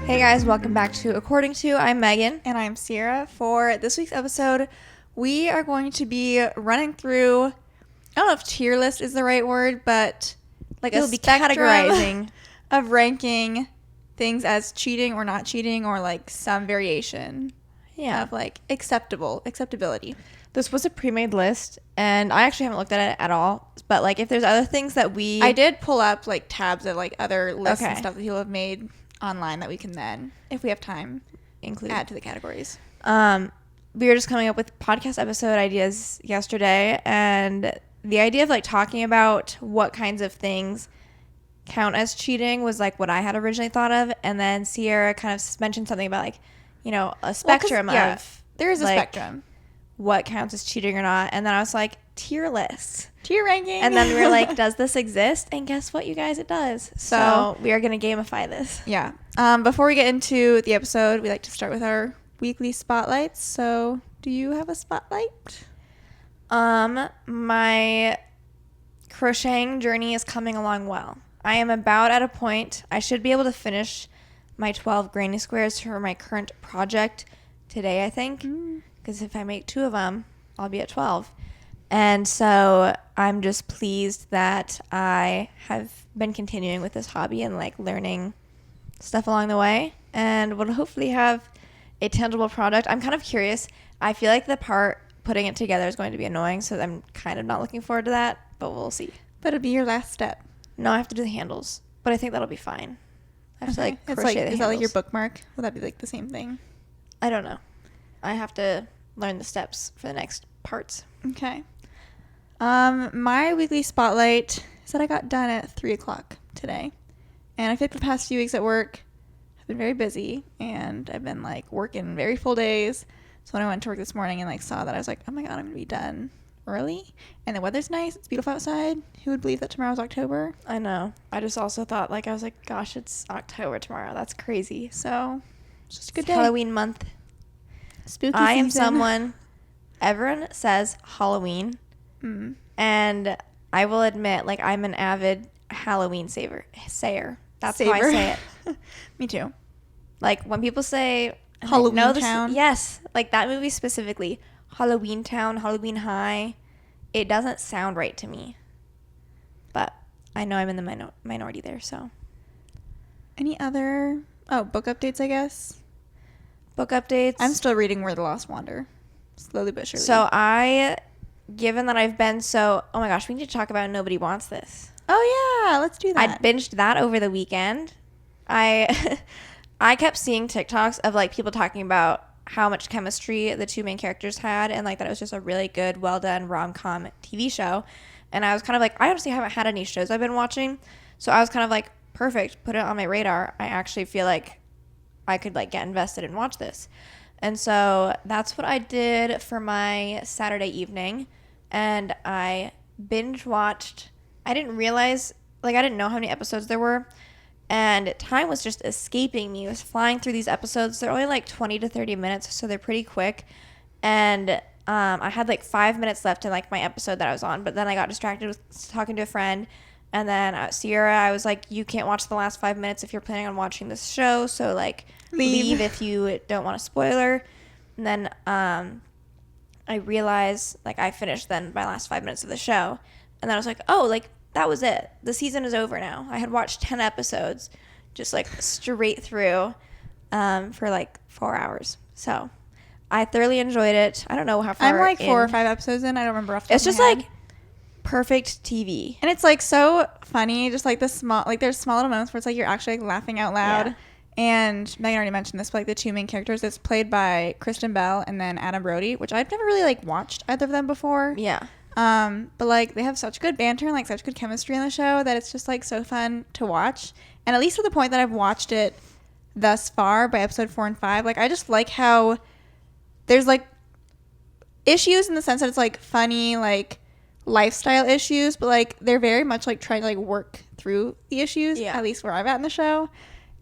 Hey guys, welcome back to According To. I'm Megan. And I'm Ciera. For this week's episode, we are going to be running through, I don't know if tier list is the right word, but like We'll be categorizing of ranking things as cheating or not cheating, or like some variation of like acceptability. This was a pre-made list, and I actually haven't looked at it at all. But like, if there's other things that I did pull up like tabs of like other lists and Okay. stuff that people have made online that we can then, if we have time, include, add to the categories. we were just coming up with podcast episode ideas yesterday, and the idea of like talking about what kinds of things count as cheating was like what I had originally thought of, and then Ciera kind of mentioned something about like, you know, a spectrum of there is a like, spectrum. What counts as cheating or not, and then I was like, tier lists. Tier ranking. And then we were like, does this exist? And guess what, you guys, it does. So we are going to gamify this. Yeah. Before we get into the episode, we like to start with our weekly spotlights. So do you have a spotlight? My crocheting journey is coming along well. I am about at a point, I should be able to finish my 12 granny squares for my current project today, I think. Because if I make 2 of them, I'll be at 12. And so I'm just pleased that I have been continuing with this hobby and like learning stuff along the way, and will hopefully have a tangible product. I'm kind of curious. I feel like the part putting it together is going to be annoying, so I'm kind of not looking forward to that, but we'll see. But it'll be your last step. No, I have to do the handles, but I think that'll be fine. I have to like crochet the handles. Is that like your bookmark? Will that be like the same thing? I don't know. I have to learn the steps for the next parts. Okay. My weekly spotlight is that I got done at 3 o'clock today. And I feel like the past few weeks at work have been very busy, and I've been like working very full days. So when I went to work this morning and like saw that, I was like, oh my God, I'm going to be done early. And the weather's nice. It's beautiful outside. Who would believe that tomorrow's October? I know. I just also thought, like, I was like, gosh, it's October tomorrow. That's crazy. So it's just a good It's day. Halloween month. Spooky I am season. someone, everyone says Halloween, and I will admit, like, I'm an avid Halloween sayer. That's how I say it. Me too. Like, when people say Halloween Town. Yes, like that movie specifically, Halloween Town, Halloween High, it doesn't sound right to me. But I know I'm in the minority there, so. Any other book updates, I guess? Book updates. I'm still reading Where the Lost Wander. Slowly but surely. So given that I've been oh my gosh, we need to talk about Nobody Wants This. Oh yeah, let's do that. I binged that over the weekend. I kept seeing TikToks of like people talking about how much chemistry the 2 main characters had, and like that it was just a really good, well done rom-com TV show. And I was kind of like, I honestly haven't had any shows I've been watching, so I was kind of like, perfect, put it on my radar. I actually feel like I could like get invested and watch this. And so that's what I did for my Saturday evening, and I binge watched. I didn't realize, like, I didn't know how many episodes there were, and time was just escaping me. It was flying through these episodes. They're only like 20 to 30 minutes, so they're pretty quick. And I had like 5 minutes left in like my episode that I was on, but then I got distracted with talking to a friend. And then Ciera, I was like, you can't watch the last 5 minutes if you're planning on watching this show, so like leave if you don't want a spoiler. And then I realized, like, I finished then my last 5 minutes of the show, and then I was like, oh, like, that was it. The season is over now. I had watched 10 episodes just like straight through for like 4 hours. So I thoroughly enjoyed it. I don't know how far I'm like 4 or 5 episodes in. I don't remember off the top It's of just my head. like perfect TV. And it's like so funny, just like there's small little moments where it's like you're actually like laughing out loud. Yeah. And Megan already mentioned this, but like the 2 main characters, it's played by Kristen Bell and then Adam Brody, which I've never really like watched either of them before. Yeah. But like they have such good banter and like such good chemistry in the show that it's just like so fun to watch. And at least to the point that I've watched it thus far by episode 4 and 5, like I just like how there's like issues in the sense that it's like funny, like lifestyle issues, but like they're very much like trying to like work through the issues, at least where I'm at in the show.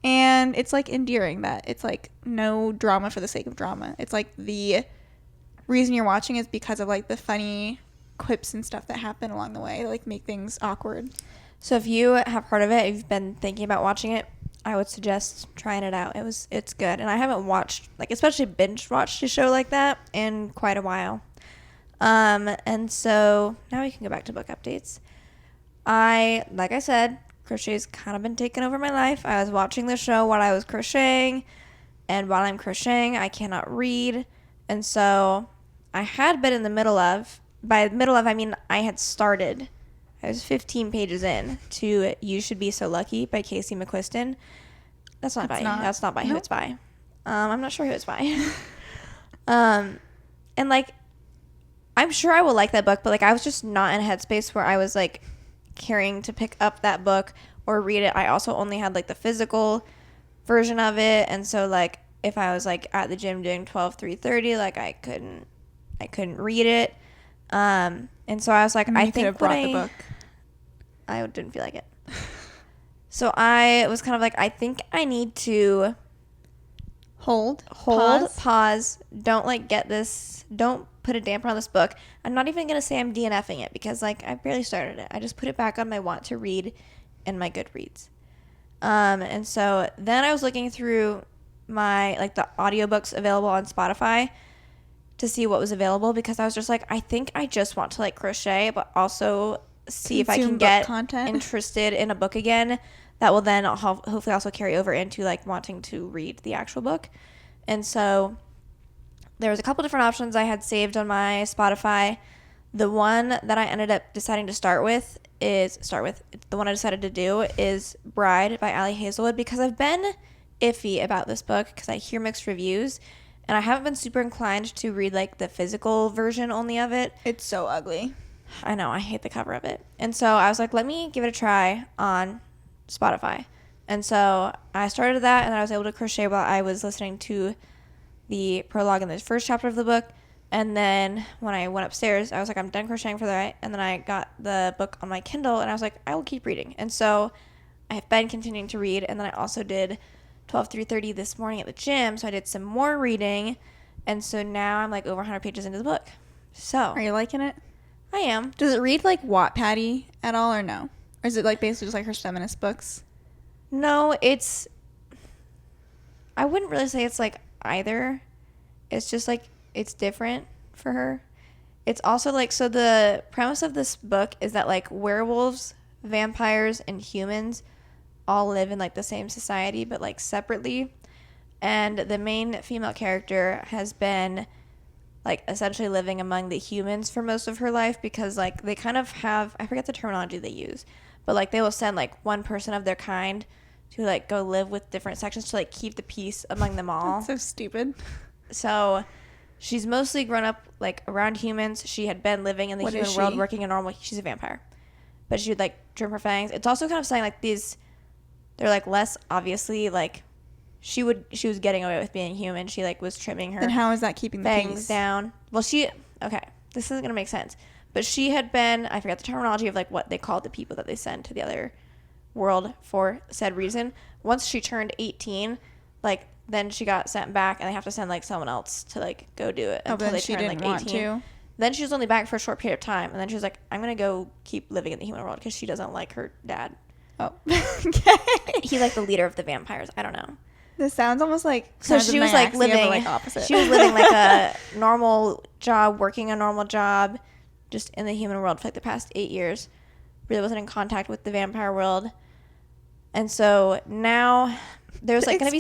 And it's like endearing that it's like no drama for the sake of drama. It's like the reason you're watching is because of like the funny quips and stuff that happen along the way, like make things awkward. So if you have heard of it, if you've been thinking about watching it, I would suggest trying it out. It's good, and I haven't watched, like, especially binge watched a show like that in quite a while. And so now we can go back to book updates. Like I said, crochet's kind of been taking over my life. I was watching the show while I was crocheting, and while I'm crocheting, I cannot read, and so I had been in the middle of. By middle of, I mean I had started. I was 15 pages in to "You Should Be So Lucky" by Casey McQuiston. That's not by who it's by. I'm not sure who it's by. And like, I'm sure I will like that book, but like I was just not in a headspace where I was like caring to pick up that book or read it. I also only had like the physical version of it, and so like if I was like at the gym doing 12:3:30, like I couldn't read it. And so I was like, I think brought the book. I didn't feel like it. So I was kind of like, I think I need to hold, pause. Don't like don't put a damper on this book. I'm not even going to say I'm DNFing it because like I barely started it. I just put it back on my want to read and my Goodreads. And so then I was looking through my, like the audiobooks available on Spotify to see what was available because I was just like, I think I just want to like crochet, but also see if I can get interested in a book again that will then hopefully also carry over into like wanting to read the actual book. And so there was a couple different options I had saved on my Spotify. The one that I ended up deciding to the one I decided to do is Bride by Ali Hazelwood because I've been iffy about this book because I hear mixed reviews and I haven't been super inclined to read like the physical version only of it. It's so ugly. I know, I hate the cover of it. And so I was like, let me give it a try on Spotify. And so I started that and I was able to crochet while I was listening to the prologue in the first chapter of the book. And then when I went upstairs, I was like, I'm done crocheting for the night. And then I got the book on my Kindle and I was like, I will keep reading. And so I have been continuing to read. And then I also did 12:3:30 this morning at the gym. So I did some more reading. And so now I'm like over 100 pages into the book. So. Are you liking it? I am. Does it read like Wattpad-y at all or no? Or is it like basically just like her feminist books? No, I wouldn't really say it's like either. It's just like it's different for her. It's also like, so the premise of this book is that like werewolves, vampires, and humans all live in like the same society but like separately. And the main female character has been like essentially living among the humans for most of her life because like they kind of have, I forget the terminology they use, but like they will send like one person of their kind to like go live with different sections to like keep the peace among them all. That's so stupid. So she's mostly grown up like around humans. She had been living in the human world working a normal, she's a vampire, but she would like trim her fangs. It's also kind of saying like they're like less obviously like she was getting away with being human. She like was trimming her. Then how is that keeping the fangs peace down? Well, okay, this isn't gonna make sense. But she had been, I forgot the terminology of like what they called the people that they send to the other world for said reason. Once she turned 18, like then she got sent back, and they have to send like someone else to like go do it until they turn like 18. Want to. Then she was only back for a short period of time, and then she was like, I'm gonna go keep living in the human world because she doesn't like her dad. Oh, okay. He's like the leader of the vampires. I don't know. This sounds almost like so she was like living like opposite. She was living like a normal job, working a normal job, just in the human world for like the past 8 years. Really wasn't in contact with the vampire world, and so now there's like going to be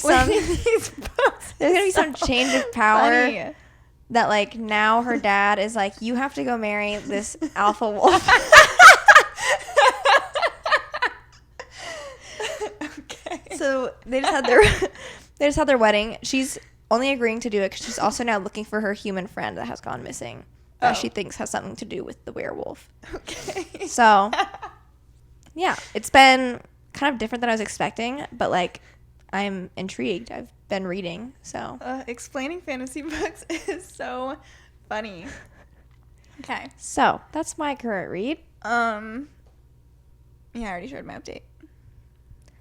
some change of power. Funny. That like now her dad is like, you have to go marry this alpha wolf. So they just had their wedding. She's only agreeing to do it because she's also now looking for her human friend that has gone missing. That she thinks has something to do with the werewolf. Okay. So, yeah, it's been kind of different than I was expecting, but like I'm intrigued. I've been reading, so. Explaining fantasy books is so funny. Okay. So that's my current read. Yeah, I already shared my update.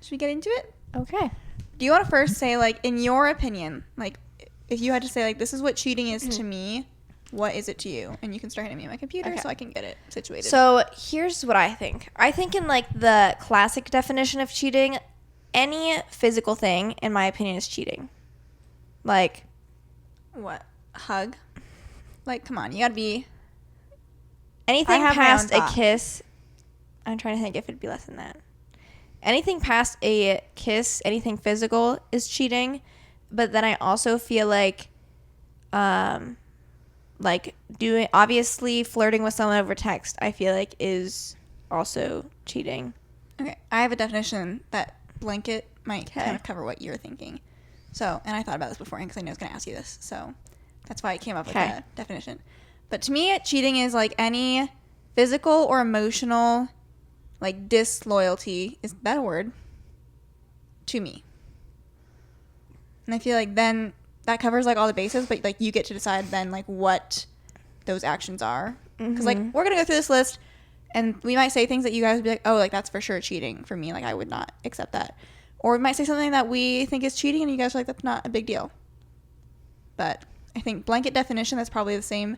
Should we get into it? Okay. Do you want to first say, like, in your opinion, like, if you had to say, like, this is what cheating is to me, what is it to you? And you can start hitting me on my computer so I can get it situated. So here's what I think. I think in, like, the classic definition of cheating, any physical thing, in my opinion, is cheating. Like, What? Hug? Like, come on, you gotta be... anything have my past own a thought. kiss, I'm trying to think if it'd be less than that. Anything past a kiss, anything physical is cheating. But then I also feel like doing, obviously flirting with someone over text, I feel like is also cheating. Okay, I have a definition that blanket might Okay. kind of cover what you're thinking. So, and I thought about this beforehand because I knew I was going to ask you this. So that's why I came up with Okay. a definition. But to me, cheating is like any physical or emotional, like disloyalty, is that a word? To me. And I feel like then that covers like all the bases, but like you get to decide then like what those actions are. Because like we're going to go through this list and we might say things that you guys would be like, oh, like that's for sure cheating. For me, like I would not accept that. Or we might say something that we think is cheating and you guys are like, that's not a big deal. But I think blanket definition, that's probably the same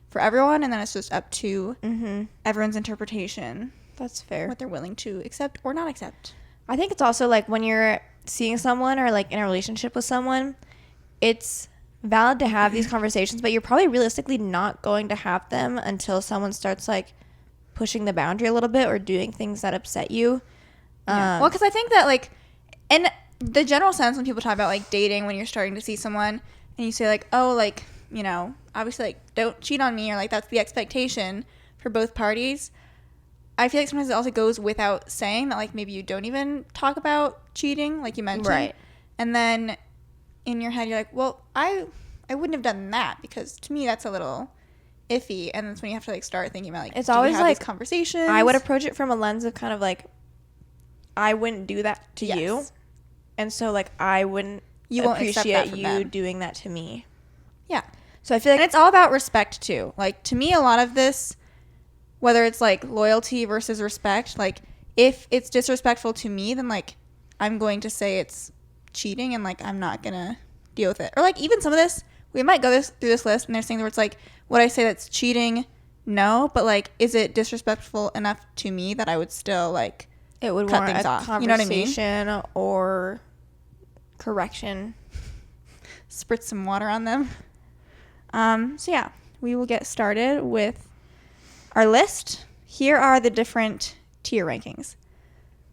for everyone. And then it's just up to everyone's interpretation, That's fair. what they're willing to accept or not accept. I think it's also like when you're seeing someone or like in a relationship with someone, it's valid to have these conversations, but you're probably realistically not going to have them until someone starts like pushing the boundary a little bit or doing things that upset you. Well, because I think that like in the general sense, when people talk about like dating, when you're starting to see someone and you say like, oh, like, you know, obviously like don't cheat on me, or like that's the expectation for both parties. I feel like sometimes it also goes without saying that like maybe you don't even talk about cheating, like you mentioned. Right. And then in your head you're like, well, I wouldn't have done that because to me that's a little iffy. And that's when you have to like start thinking about like, It's do we always have like these conversations. I would approach it from a lens of kind of like, I wouldn't do that to Yes. you, and so like I wouldn't You won't accept that appreciate from you them. doing that to me. Yeah. So I feel like And it's all about respect too. Like to me, a lot of this, whether it's like loyalty versus respect, like if it's disrespectful to me, then like I'm going to say it's cheating and like I'm not gonna deal with it. Or like even some of this, we might go through this list and there's things where it's like, would I say that's cheating? No, but like, is it disrespectful enough to me that I would still like it would cut warrant things a off? You know what I mean? conversation or correction. Spritz some water on them. So yeah, we will get started with our list. Here are the different tier rankings.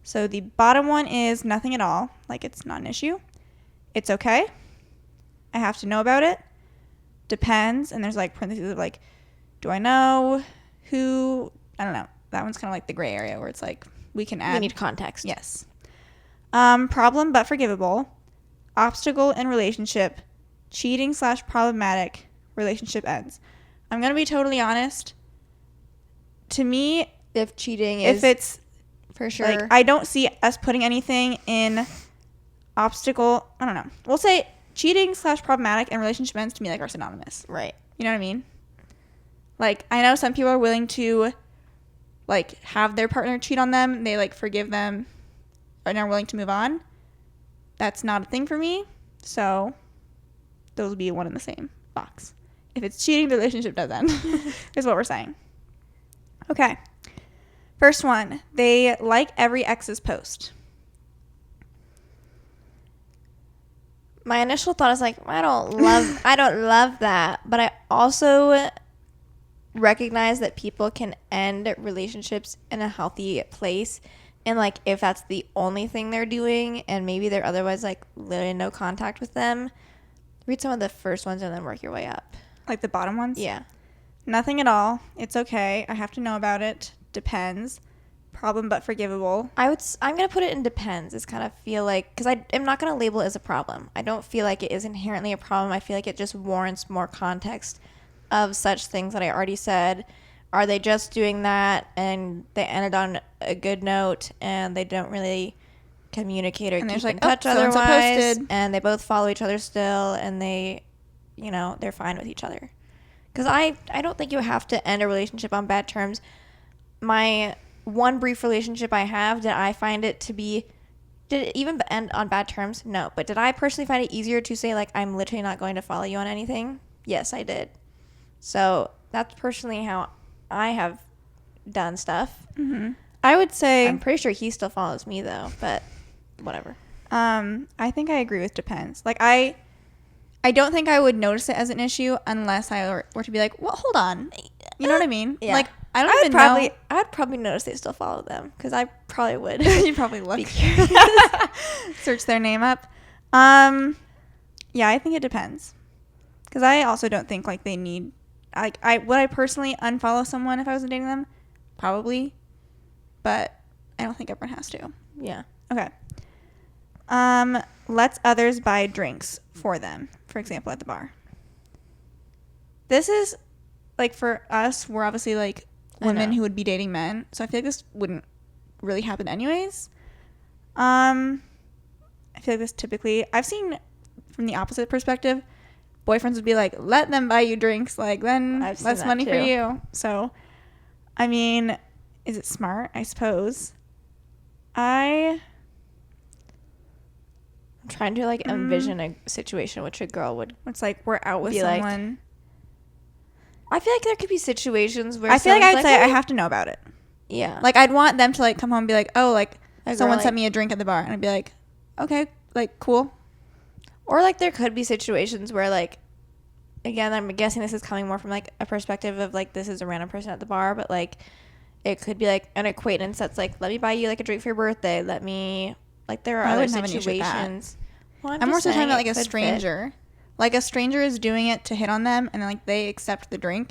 So the bottom one is nothing at all, like it's not an issue. It's okay. I have to know about it. Depends, and there's like parentheses of like, do I know who? I don't know. That one's kind of like the gray area where it's like we can add. We need context. Yes. Problem but forgivable. Obstacle in relationship. Cheating / problematic. Relationship ends. I'm going to be totally honest. To me, If cheating is if it's for sure, like, I don't see us putting anything in obstacle. I don't know. We'll say cheating / problematic and relationship ends to me like are synonymous. right. You know what I mean? Like, I know some people are willing to like have their partner cheat on them. They like forgive them and are willing to move on. That's not a thing for me. So those will be one in the same box. If it's cheating, the relationship does end, is what we're saying. Okay. First one, they like every ex's post. My initial thought is like, I don't love that, but I also recognize that people can end relationships in a healthy place, and like if that's the only thing they're doing and maybe they're otherwise like literally no contact with them, read some of the first ones and then work your way up. Like the bottom ones? Yeah. Nothing at all. It's okay. I have to know about it. Depends. Problem but forgivable. I'm going to put it in depends. It's kind of feel like, because I am not going to label it as a problem. I don't feel like it is inherently a problem. I feel like it just warrants more context of such things that I already said. Are they just doing that and they ended on a good note and they don't really communicate or And keep there's in like, oh, touch so-and-so otherwise, posted. and they both follow each other still, and they, you know, they're fine with each other? Because I don't think you have to end a relationship on bad terms. My one brief relationship I have, did I find it to be, did it even end on bad terms? No. But did I personally find it easier to say, like, I'm literally not going to follow you on anything? Yes, I did. So that's personally how I have done stuff. Mm-hmm. I would say, I'm pretty sure he still follows me, though, but whatever. I think I agree with depends. Like, I don't think I would notice it as an issue unless I were to be like, well, hold on. You know what I mean? Yeah. Like, I don't even know. I'd probably notice they still follow them because I probably would. You probably look. Search their name up. Yeah, I think it depends. Because I also don't think, like, they need... Like, would I personally unfollow someone if I wasn't dating them? Probably. But I don't think everyone has to. Yeah. Okay. Lets others buy drinks for them, for example, at the bar. This is, like, for us, we're obviously, like, women who would be dating men. So I feel like this wouldn't really happen anyways. I feel like this typically... I've seen from the opposite perspective, boyfriends would be like, let them buy you drinks. Like, then less money for you. So, I mean, is it smart? I suppose. I'm trying to, like, envision a situation which a girl would... It's like, we're out with someone. I feel like there could be situations where... I feel like I'd say I have to know about it. Yeah. Like, I'd want them to, like, come home and be like, oh, like, someone sent me a drink at the bar. And I'd be like, okay, like, cool. Or, like, there could be situations where, like, again, I'm guessing this is coming more from, like, a perspective of, like, this is a random person at the bar, but, like, it could be, like, an acquaintance that's, like, let me buy you, like, a drink for your birthday. Let me, like, there are other situations. Well, I'm more so talking about, like, a stranger. Like, a stranger is doing it to hit on them, and then, like, they accept the drink.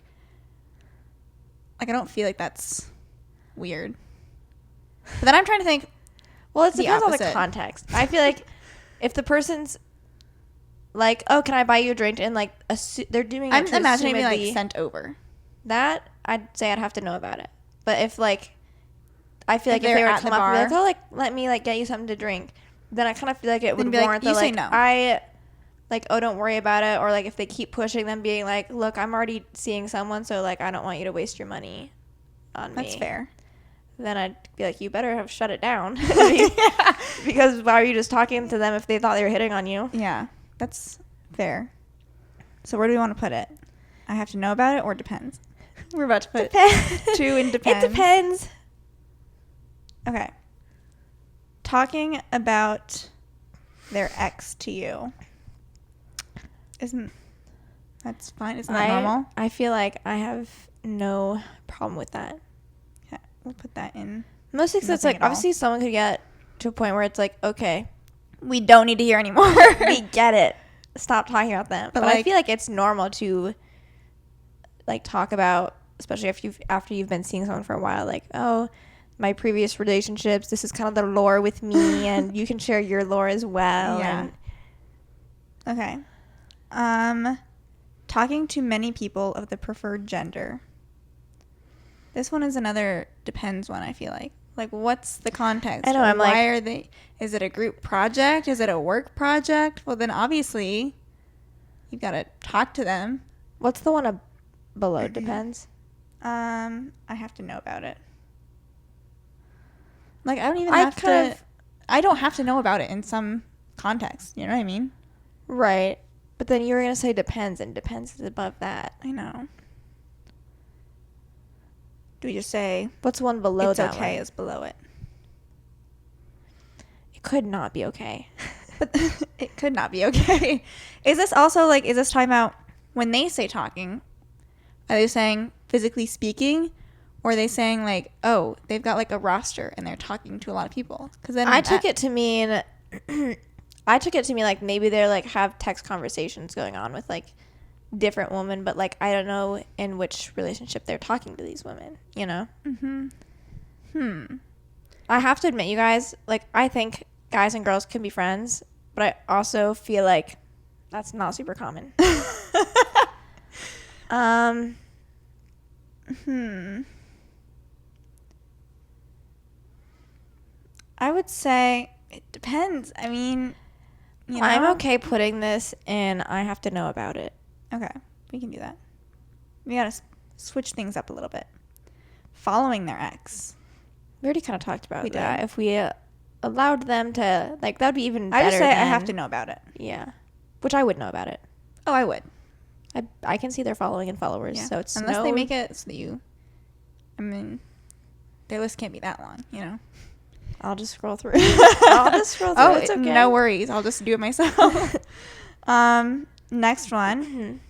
Like, I don't feel like that's weird. But then I'm trying to think. Well, it depends on the context. I feel like if the person's like, oh, can I buy you a drink? And, like, they're doing it I'm imagining being, like, sent over. That, I'd say I'd have to know about it. But if, like, I feel like if they were to come up and be like, oh, like, let me, like, get you something to drink, then I kind of feel like it would warrant the, like, like, oh, don't worry about it. Or, like, if they keep pushing them being like, look, I'm already seeing someone, so, like, I don't want you to waste your money on me. That's fair. Then I'd be like, you better have shut it down. Because why were you just talking to them if they thought they were hitting on you? Yeah, that's fair. So where do we want to put it? I have to know about it or depends? We're about to put two in depends. It depends. Okay. Talking about their ex to you. That's fine? Isn't that normal? I feel like I have no problem with that. Yeah, we'll put that in. Mostly because it's like, obviously someone could get to a point where it's like, okay, we don't need to hear anymore. We get it. Stop talking about them. But like, I feel like it's normal to, like, talk about, especially after you've been seeing someone for a while, like, oh, my previous relationships, this is kind of the lore with me, and you can share your lore as well. Yeah. Okay. Talking to many people of the preferred gender. This one is another depends one, I feel like. Like, what's the context? I know, I'm like... Why are they... Is it a group project? Is it a work project? Well, then obviously, you've got to talk to them. What's the one below depends? I have to know about it. Like, I don't even have to... I don't have to know about it in some context. You know what I mean? Right. But then you were going to say depends, and depends is above that. I know. Do we just say... What's one below that? It's okay is below it. It could not be okay. But it could not be okay. Is this also, like, is this talking about when they say talking, are they saying physically speaking, or are they saying, like, oh, they've got, like, a roster and they're talking to a lot of people? Because then I took it to mean like maybe they're like have text conversations going on with like different women, but like I don't know in which relationship they're talking to these women, you know? I have to admit, you guys, like, I think guys and girls can be friends, but I also feel like that's not super common. I would say it depends. I mean, you know. I'm okay putting this in I have to know about it. Okay, we can do that. We gotta switch things up a little bit. Following their ex. We already kind of talked about that. If we allowed them to, like, that would be even better. I just say I have to know about it. Yeah. Which I would know about it. Oh, I would. I can see their following and followers, so it's unless they make it so that you, I mean, their list can't be that long, you know? I'll just scroll through. I'll just scroll through. Oh, It's okay. no worries. I'll just do it myself. Next one.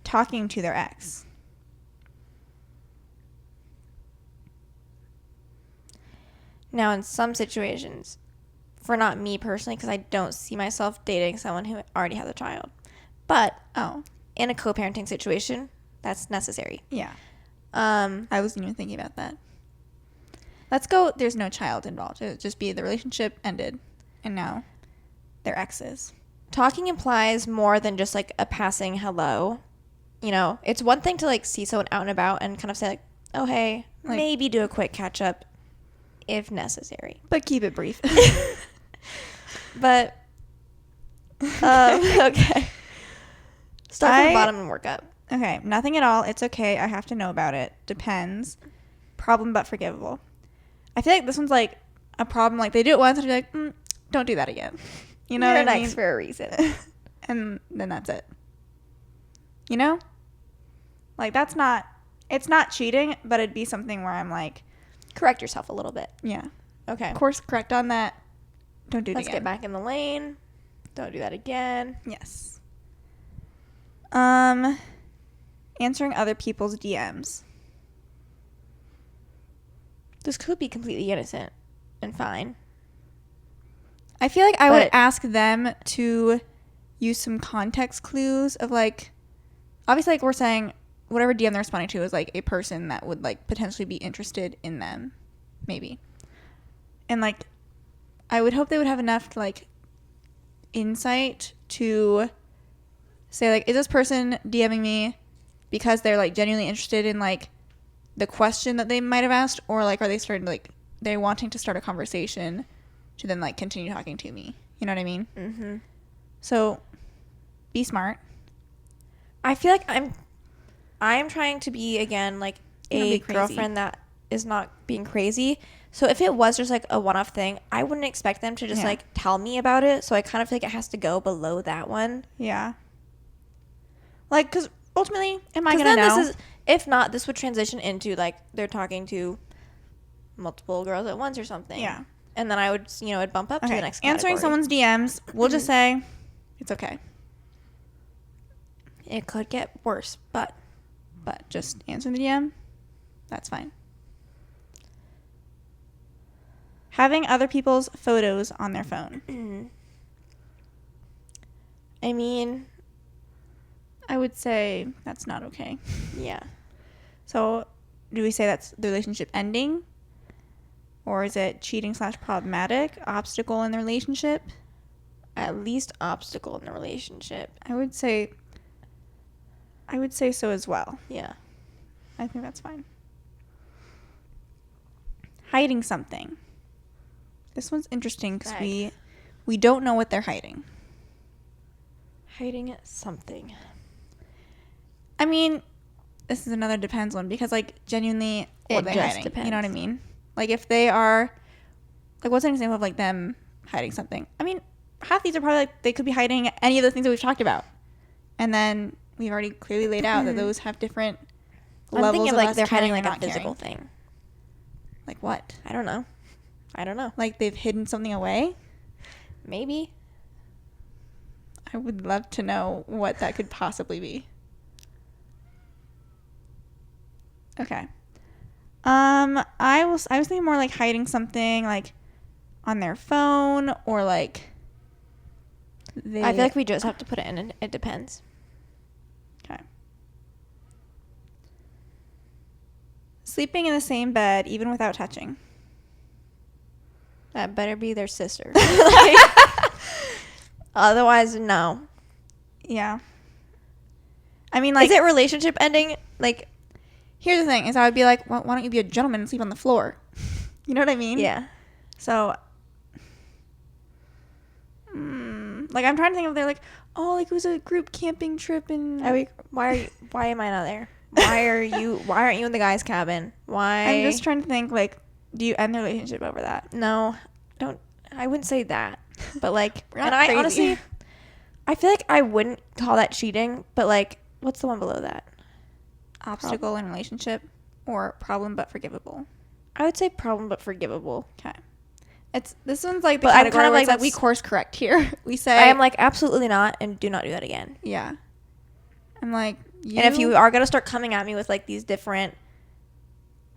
Talking to their ex. Now, in some situations, for not me personally, because I don't see myself dating someone who already has a child, but in a co-parenting situation, that's necessary. Yeah. I wasn't even thinking about that. Let's go. There's no child involved. It would just be the relationship ended, and now they're exes. Talking implies more than just like a passing hello. You know, it's one thing to like see someone out and about and kind of say like, oh hey, Like, maybe do a quick catch up if necessary, but keep it brief. but okay. Start from the bottom and work up. Okay, nothing at all. It's okay. I have to know about it. Depends. Problem but forgivable. I feel like this one's like a problem. Like they do it once and you're like, don't do that again. You know You're what I an mean? ex for a reason. And then that's it. You know? Like that's not, it's not cheating, but it'd be something where I'm like. Correct yourself a little bit. Yeah. Okay. Course correct on that. Don't do it Let's again. get back in the lane. Don't do that again. Yes. Answering other people's DMs. This could be completely innocent and fine. I feel like I would ask them to use some context clues of like, obviously like we're saying whatever DM they're responding to is like a person that would like potentially be interested in them, maybe. And like, I would hope they would have enough to like insight to say like, is this person DMing me because they're like genuinely interested in like the question that they might have asked, or like are they starting to like they're wanting to start a conversation to then like continue talking to me? You know what I mean? Mm-hmm. So be smart. I feel like I'm trying to be again like a girlfriend that is not being crazy. So if it was just like a one-off thing, I wouldn't expect them to just like tell me about it. So I kind of feel like it has to go below that one. Yeah. Like, because ultimately, am I gonna know? If not, this would transition into like they're talking to multiple girls at once or something. Yeah. And then I would, it'd bump up to the next category. Answering someone's DMs, we'll just say it's okay. It could get worse, but just answering the DM, that's fine. Having other people's photos on their phone. I mean, I would say that's not okay. Yeah. So, do we say that's the relationship ending? Or is it cheating / problematic? Obstacle in the relationship? At least obstacle in the relationship. I would say so as well. Yeah. I think that's fine. Hiding something. This one's interesting because we don't know what they're hiding. Hiding something. I mean, this is another depends one because like genuinely what they're hiding. Depends. You know what I mean? Like if they are like what's an example of like them hiding something? I mean, half these are probably like they could be hiding any of the things that we've talked about. And then we've already clearly laid out that those have different levels I'm thinking of like us they're hiding caring like or a not physical caring. thing. Like what? I don't know. Like they've hidden something away? Maybe. I would love to know what that could possibly be. Okay. I was thinking more like hiding something like on their phone or like I feel like we just have to put it in and it depends. Okay. Sleeping in the same bed even without touching. That better be their sister. Otherwise, no. Yeah. I mean, like, is it relationship ending? Like, here's the thing: is I would be like, well, why don't you be a gentleman and sleep on the floor? You know what I mean? Yeah. So, like, I'm trying to think of they're like, oh, like it was a group camping trip and why am I not there? Why aren't you in the guy's cabin? Why? I'm just trying to think like, do you end the relationship over that? No, don't. I wouldn't say that, but like, We're not and crazy. I honestly, I feel like I wouldn't call that cheating, but like, what's the one below that? Obstacle in relationship or problem but forgivable. I would say problem but forgivable. Okay. This one's like the But I'm category kind of where like it's like we that's- course correct here. We say I am like absolutely not, and do not do that again. yeah. I'm like And if you are gonna start coming at me with like these different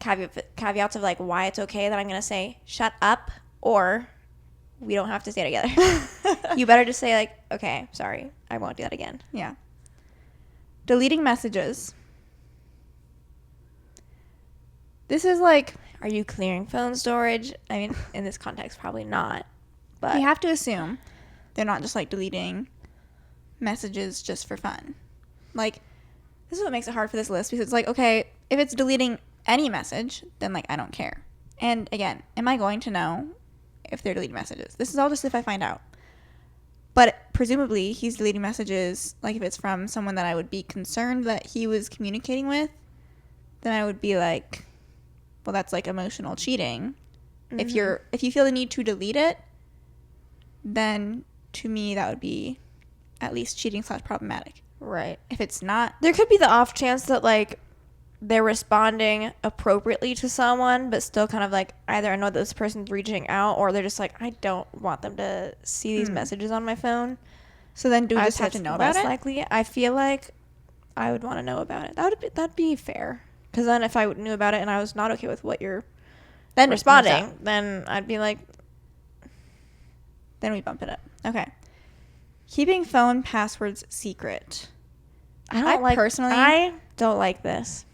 caveats of like why it's okay, then I'm gonna say shut up, or we don't have to stay together. You better just say like, okay, sorry, I won't do that again. Yeah. Deleting messages. This is like, Are you clearing phone storage? I mean, in this context, probably not. But we have to assume they're not just like deleting messages just for fun. Like, this is what makes it hard for this list, because it's like, okay, if it's deleting any message, then like I don't care. And again, am I going to know if they're deleting messages? This is all just if I find out. But presumably he's deleting messages, like if it's from someone that I would be concerned that he was communicating with, then I would be like, well, that's like emotional cheating. Mhm. If you feel the need to delete it, then to me that would be at least cheating / problematic. right. If it's not, There could be the off chance that like they're responding appropriately to someone, but still kind of like either I know that this person's reaching out, or they're just like, I don't want them to see these messages on my phone. so then do we I just would have say to it's know about less it? likely. I feel like I would want to know about it. That'd be fair. Because then if I knew about it and I was not okay with what you're Then responding, then I'd be like, then we bump it up. Okay. Keeping phone passwords secret. I don't like this.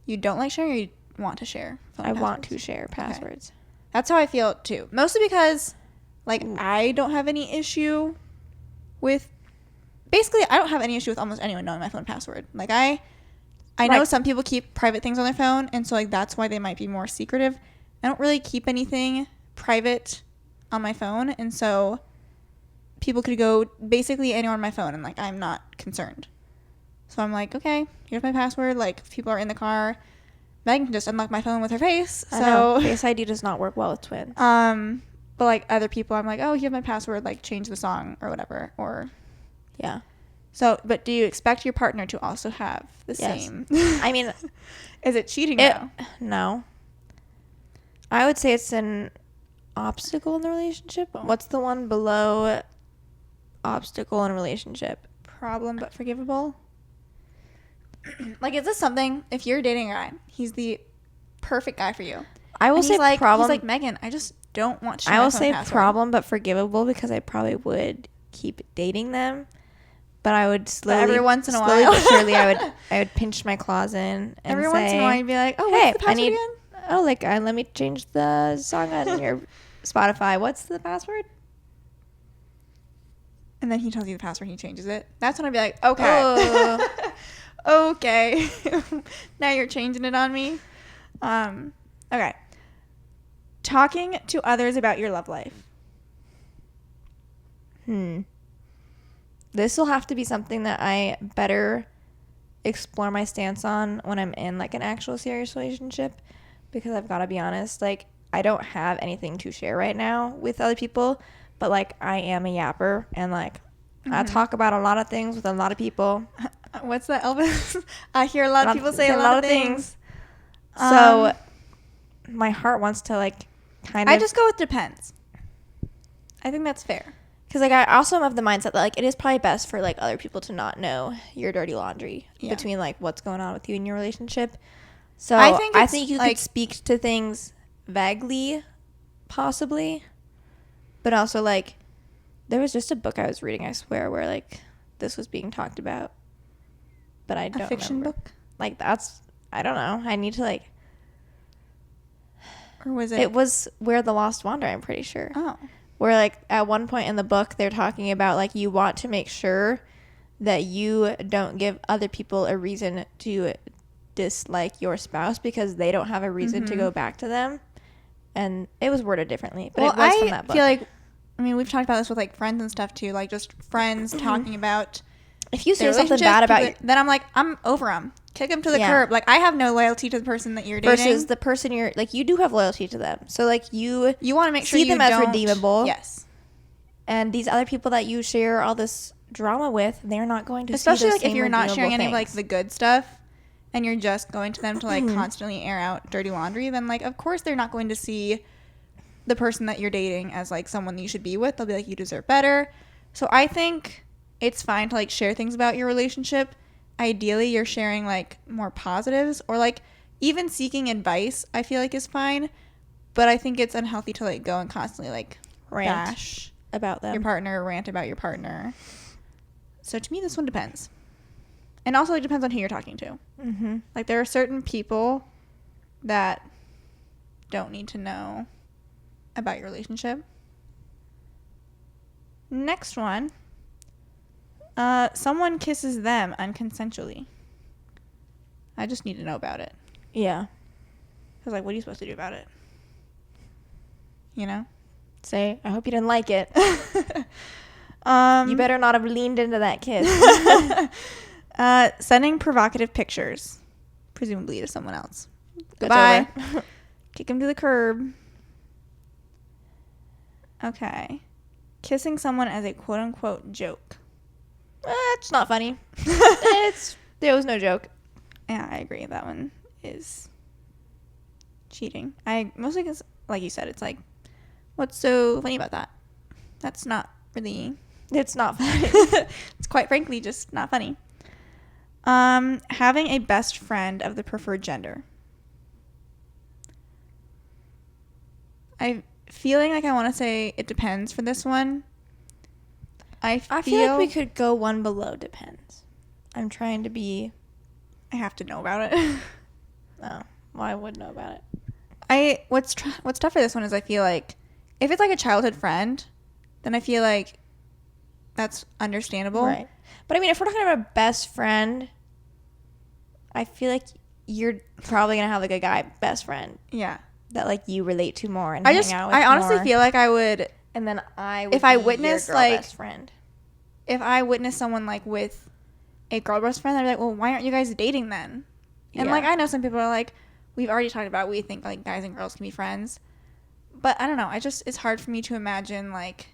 You don't like sharing, or you want to share phone I passwords? want to share passwords. That's how I feel too. Mostly because, like, I don't have any issue with. Basically, I don't have any issue with almost anyone knowing my phone password. Like, I know Right. some people keep private things on their phone, and so like that's why they might be more secretive. I don't really keep anything private on my phone, and so people could go basically anywhere on my phone, and like I'm not concerned. So I'm like, okay, here's my password. Like, if people are in the car, Megan can just unlock my phone with her face. I know. So Face ID does not work well with twins. but like other people, I'm like, oh, here's my password. Like, change the song or whatever. Or Yeah. so, but do you expect your partner to also have the Yes. same? I mean, Is it cheating though? no. I would say it's an obstacle in the relationship. What's the one below obstacle in a relationship? Problem but forgivable. Like, is this something, if you're dating a guy, he's the perfect guy for you. I will And say he's like, problem. He's like, Megan, I just don't want to. I will say problem but forgivable, because I probably would keep dating them, but I would slowly, every once in a slowly while. but surely, I would pinch my claws in and Every say, once in a while, you'd be like, oh, hey, what's the password again? oh, like let me change the song on your Spotify. What's the password? And then he tells you the password, he changes it. That's when I'd be like, okay. Oh. Okay. Now you're changing it on me. Okay. Talking to others about your love life. This will have to be something that I better explore my stance on when I'm in like an actual serious relationship, because I've got to be honest, like I don't have anything to share right now with other people, but like I am a yapper, and like I talk about a lot of things with a lot of people. What's that, Elvis? I hear a lot of people say a lot of things. So my heart wants to like kind of. I just go with depends. I think that's fair. Because like I also am of the mindset that like it is probably best for like other people to not know your dirty laundry between like what's going on with you in your relationship. So I think you like, could speak to things vaguely, possibly, but also like there was just a book I was reading, I swear, where like this was being talked about, but I don't a fiction remember. book, Like that's, I don't know. I need to like. or was it? It was Where the Lost Wander, I'm pretty sure. Oh. Where like at one point in the book they're talking about like you want to make sure that you don't give other people a reason to dislike your spouse, because they don't have a reason to go back to them. And it was worded differently, but Well, it was from that book. I feel like, I mean, we've talked about this with like friends and stuff too, like just friends talking about if you say their something relationship, bad about you, then I'm like, I'm over them. Kick them to the Yeah. curb. Like, I have no loyalty to the person that you're dating. versus the person you're like, you do have loyalty to them. So like you want to make sure see you them as don't- redeemable. Yes. And these other people that you share all this drama with, they're not going to Especially see those like if same you're not sharing redeemable any of like things. the good stuff, and you're just going to them to like constantly air out dirty laundry, then like of course they're not going to see the person that you're dating as like someone that you should be with. They'll be like, you deserve better. So I think it's fine to like share things about your relationship. Ideally you're sharing like more positives, or like even seeking advice I feel like is fine, but I think it's unhealthy to like go and constantly like bash about them, your partner, rant about your partner. So to me this one depends, and also it depends on who you're talking to. Like there are certain people that don't need to know about your relationship. Next one, someone kisses them unconsensually. I just need to know about it. Yeah. Because like, what are you supposed to do about it? You know? Say, I hope you didn't like it. You better not have leaned into that kiss. Sending provocative pictures, presumably to someone else. Goodbye. Kick him to the curb. Okay. Kissing someone as a quote-unquote joke. It's not funny. There was no joke. Yeah, I agree. That one is cheating. I mostly because, like you said, it's like, what's so funny about that? That's not really... It's not funny. It's quite frankly just not funny. Having a best friend of the preferred gender. I'm feeling like I want to say it depends for this one. I feel like we could go one below depends. I'm trying to be... I have to know about it. Oh, well, I would know about it. What's tough for this one is I feel like if it's like a childhood friend, then I feel like that's understandable. Right. But I mean, if we're talking about a best friend, I feel like you're probably going to have like a guy best friend. Yeah. That like you relate to more and hang out with I honestly more. feel like I would... And then I would if I be witnessed your girl like best friend. If I witnessed someone like with a girl best friend, I'd be like, well, why aren't you guys dating then? And like I know some people are like, we've already talked about, we think like guys and girls can be friends, but I don't know. It's hard for me to imagine like.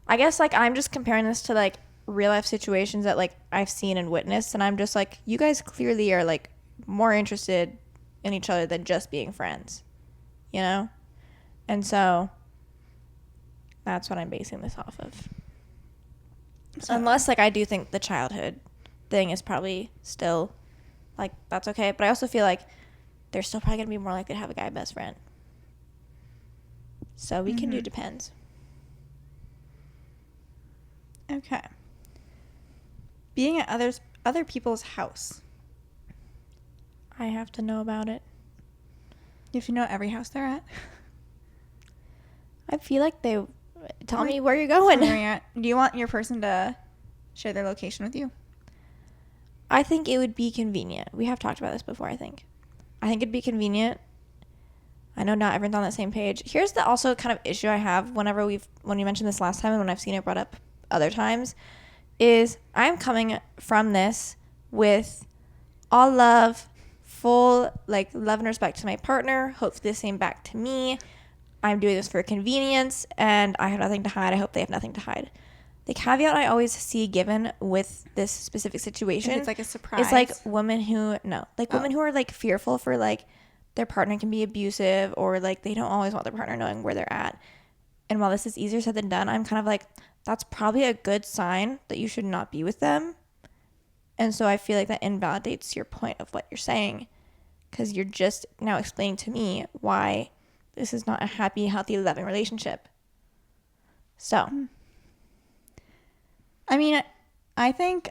I guess like I'm just comparing this to like real life situations that like I've seen and witnessed, and I'm just like, you guys clearly are like more interested in each other than just being friends, you know? And so that's what I'm basing this off of. So, unless like I do think the childhood thing is probably still like that's okay, but I also feel like they're still probably gonna be more likely to have a guy best friend. So we can do depends. Okay. Being at other people's house. I have to know about it. You have to know every house they're at. I feel like they tell me where you're going. Do you want your person to share their location with you? I think it would be convenient. We have talked about this before, I think. It'd be convenient. I know not everyone's on the same page. Here's the also kind of issue I have when we mentioned this last time and when I've seen it brought up other times, is I'm coming from this with all love, full like love and respect to my partner, hopefully the same back to me. I'm doing this for convenience and I have nothing to hide. I hope they have nothing to hide. The caveat I always see given with this specific situation, it's like a surprise. It's like women who are like fearful for like their partner can be abusive, or like they don't always want their partner knowing where they're at. And while this is easier said than done, I'm kind of like, that's probably a good sign that you should not be with them. And so I feel like that invalidates your point of what you're saying, because you're just now explaining to me why this is not a happy, healthy, loving relationship. So, I mean, I think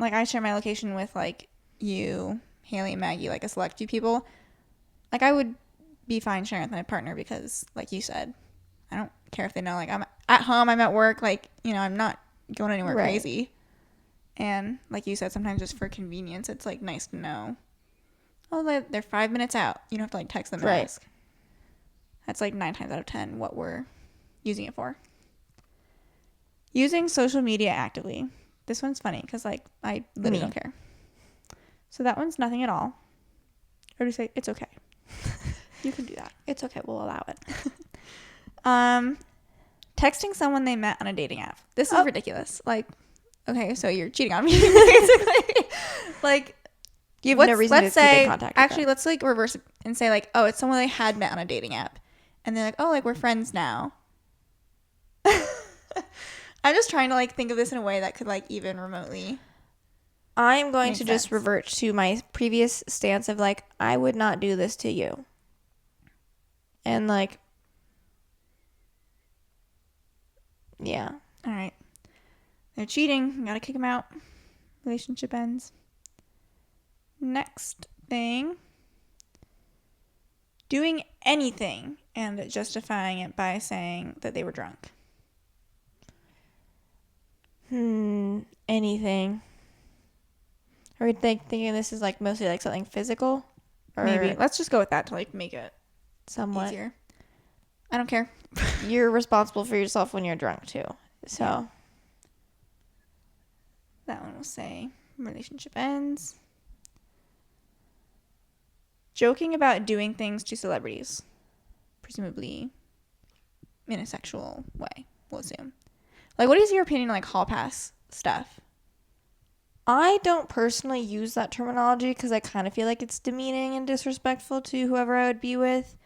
like I share my location with like you, Haley, and Maggie, like a select few people. Like I would be fine sharing with my partner because, like you said, I don't care if they know. Like I'm at home, I'm at work. Like, you know, I'm not going anywhere crazy. And like you said, sometimes just for convenience, it's like nice to know. Oh, they're 5 minutes out. You don't have to like text them and ask. That's like 9 times out of 10 what we're using it for. Using social media actively. This one's funny because like I literally don't care. So that one's nothing at all. Or do you say it's okay? You can do that. It's okay. We'll allow it. Texting someone they met on a dating app. This is ridiculous. Like, okay, so you're cheating on me, basically. Like, You have no reason to keep in contact with actually, them. let's like reverse it and say like, oh, it's someone they had met on a dating app. And they're like, oh, like we're friends now. I'm just trying to like think of this in a way that could like even remotely. I'm going Makes to just sense. revert to my previous stance of like, I would not do this to you. And like, yeah. All right. They're cheating. You gotta kick them out. Relationship ends. Next thing. Doing anything and justifying it by saying that they were drunk. Anything. Are we thinking this is like mostly like something physical? Or Maybe. Let's just go with that to like make it somewhat easier. I don't care. You're responsible for yourself when you're drunk too. So Yeah. That one will say relationship ends. Joking about doing things to celebrities. Presumably in a sexual way, we'll assume. Like, what is your opinion on like hall pass stuff? I don't personally use that terminology because I kind of feel like it's demeaning and disrespectful to whoever I would be with.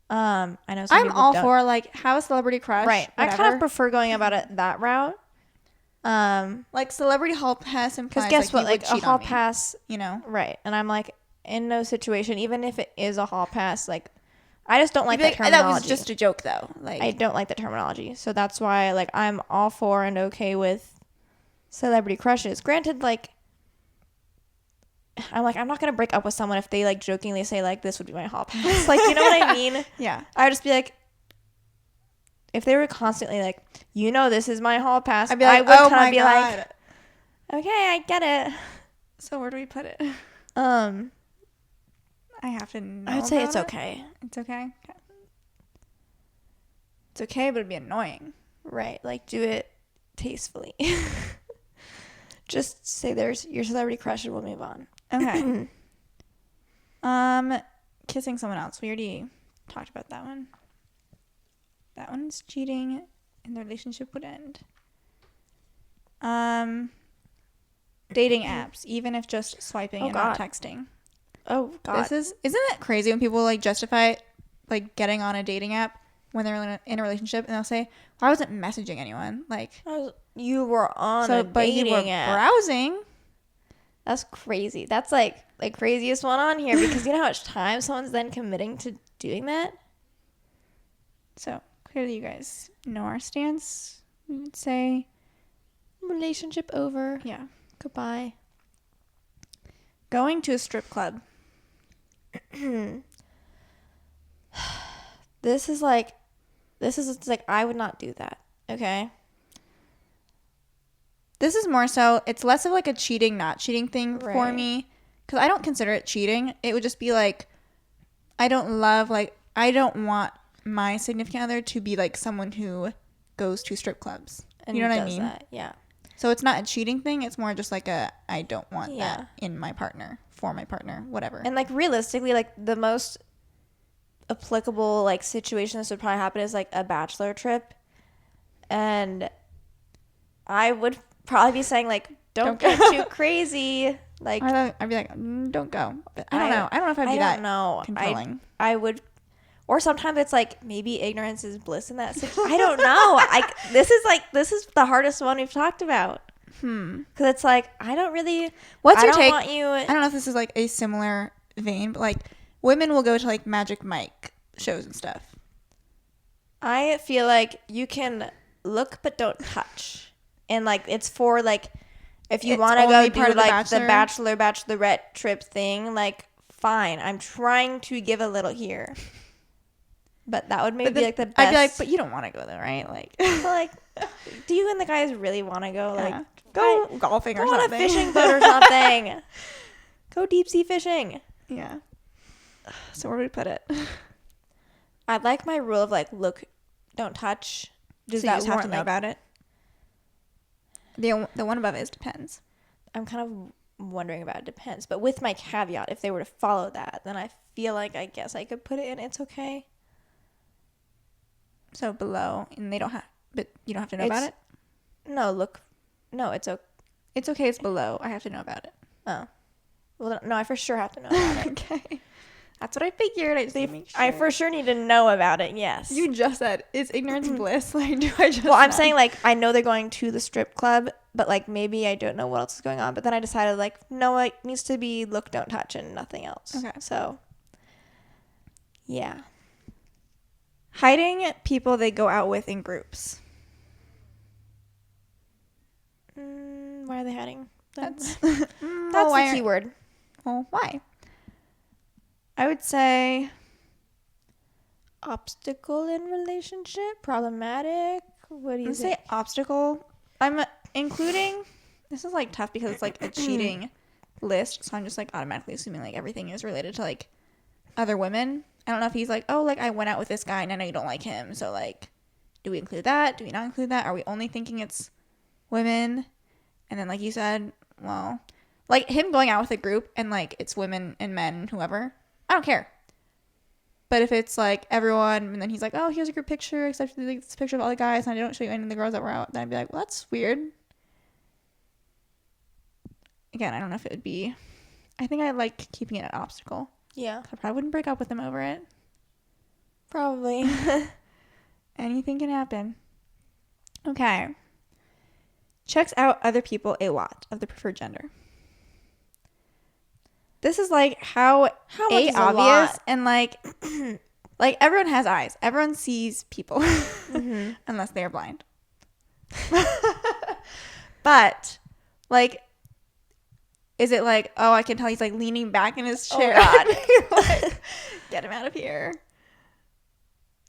I know some I'm people all don't. for like have a celebrity crush. Right. Whatever. I kind of prefer going about it that route. Like celebrity hall pass implies Because guess like, what? you would Like a cheat hall on me, pass, you know? right? And I'm like, in no situation, even if it is a hall pass, like I just don't like You'd be that terminology. That was just a joke though. Like I don't like the terminology, so that's why like I'm all for and okay with celebrity crushes. Granted, like I'm not gonna break up with someone if they like jokingly say like this would be my hall pass. Like, you know what I mean? Yeah. I would just be like, if they were constantly like, you know, this is my hall pass, I'd be like, I would oh kind my of be God. like, okay, I get it. So where do we put it? I have to know. I would say about it's it. okay. It's okay. It's okay, but it'd be annoying. Right, like do it tastefully. Just say there's your celebrity crush and we'll move on. Okay. Kissing someone else. We already talked about that one. That one's cheating and the relationship would end. Dating apps, even if just swiping and not texting. Oh God. Isn't it crazy when people like justify like getting on a dating app when they're in a relationship and they'll say, well, I wasn't messaging anyone. Like you were on a but dating you were app. browsing. That's crazy. That's like the craziest one on here because you know how much time someone's then committing to doing that? So clearly you guys know our stance. We would say Relationship over. yeah. Goodbye. Going to a strip club. This is like I would not do that. Okay? This is more so, it's less of like a cheating, not cheating thing for Right. me. Because I don't consider it cheating. It would just be like, I don't want my significant other to be like someone who goes to strip clubs. And you know what I does mean? that. Yeah. So it's not a cheating thing. It's more just like I don't want Yeah. that in my partner, for my partner, whatever. And like realistically, like the most applicable like situation this would probably happen is like a bachelor trip. And I would probably be saying like, don't get too crazy. Like I'd be like, don't go. But I don't know. I don't know if I'd be that controlling. I would, or sometimes it's like maybe ignorance is bliss in that situation. I don't know. This is the hardest one we've talked about. Because it's like I don't really. What's your take? I don't know if this is like a similar vein, but like women will go to like Magic Mike shows and stuff. I feel like you can look but don't touch, and like it's for like if you want to go do like the bachelorette trip thing, like fine. I'm trying to give a little here, but that would maybe be like the best. I'd be like, but you don't want to go there, right? Like, but like, do you and the guys really want to go? Like, go golfing or go something. on a fishing boat or something. Go deep sea fishing. Yeah. So where do we put it? I'd like my rule of like look, don't touch. Does that have to know about it? The one above is depends. I'm kind of wondering about it depends, but with my caveat, if they were to follow that, then I feel like I guess I could put it in. It's okay. So below, and they don't have, but you don't have to know about it. No, look, no, it's okay. It's okay. It's below. I have to know about it. Oh, Well, no, I for sure have to know about it. Okay. That's what I figured. I just need to make sure. I for sure need to know about it, yes. You just said, is ignorance bliss? Like, do I just Well, I'm know? saying, like, I know they're going to the strip club, but, like, maybe I don't know what else is going on. But then I decided, like, no, it needs to be look, don't touch, and nothing else. Okay. So, yeah. Hiding people they go out with in groups. Why are they hiding? That's That's the key word. Well, why? I would say obstacle in relationship, problematic. What do you say obstacle. I'm including, this is like tough because it's like a cheating list, so I'm just like automatically assuming like everything is related to like other women. I don't know if he's like, oh, like I went out with this guy and I know you don't like him, so like do we include that? Do we not include that? Are we only thinking it's women? And then like you said, well, like him going out with a group and like it's women and men, whoever, I don't care. But if it's like everyone and then he's like, oh, here's a group picture except for this picture of all the guys and I don't show you any of the girls that were out, then I'd be like, well, that's weird. Again, I don't know if it would be, I think I like keeping it an obstacle. Yeah. I probably wouldn't break up with him over it. Probably. Anything can happen. Okay. Checks out other people a lot of the preferred gender. This is like how much is a obvious lot? and like like everyone has eyes. Everyone sees people unless they are blind. But like, is it like, oh, I can tell he's like leaning back in his chair. Oh, God. Like, get him out of here.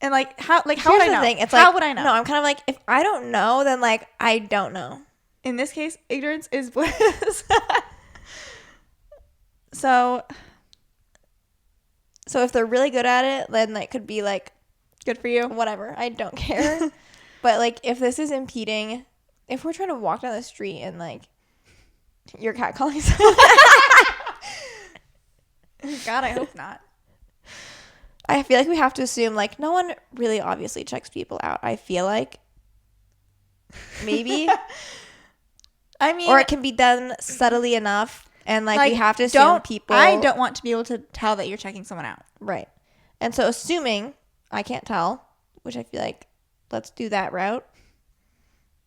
And like how would I know? It's how like, would I know? No, I'm kind of like, if I don't know, then like I don't know. In this case, ignorance is bliss. So if they're really good at it, then that could be like, good for you. whatever. I don't care. But like, if this is impeding, if we're trying to walk down the street and like you're catcalling someone, God, I hope not. I feel like we have to assume like no one really obviously checks people out. I feel like maybe, I mean, or it can be done subtly enough. And, like, we have to assume people... I don't want to be able to tell that you're checking someone out. Right. And so assuming I can't tell, which I feel like, let's do that route.